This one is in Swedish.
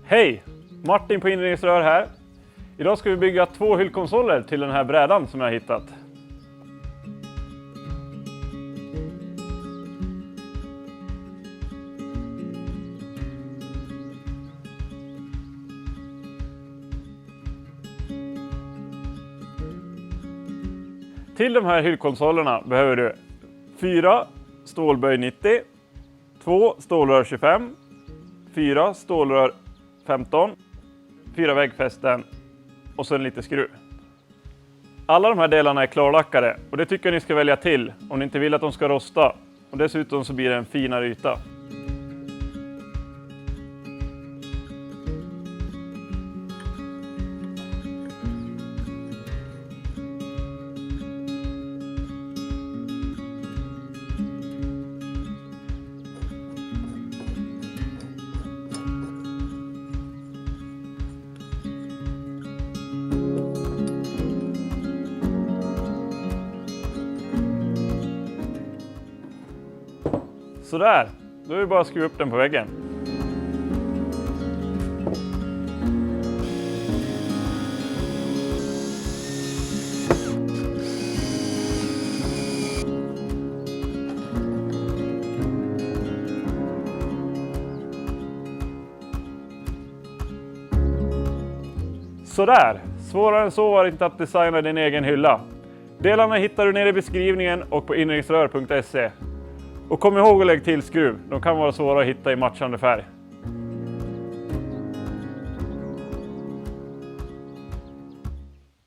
Hej! Martin på Inredningsrör här. Idag ska vi bygga 2 hyllkonsoler till den här brädan som jag har hittat. Till de här hyllkonsolerna behöver du 4 stålböj 90, 2 stålrör 25, 4 stålrör 15, 4 väggfästen och så en liten skruv. Alla de här delarna är klarlackade och det tycker jag ni ska välja till om ni inte vill att de ska rosta. Och dessutom så blir det en finare yta. Sådär, då är det bara att skruva upp den på väggen. Sådär, svårare än så var det inte att designa din egen hylla. Delarna hittar du nere i beskrivningen och på inredningsrör.se. Och kom ihåg att lägga till skruv, de kan vara svåra att hitta i matchande färg.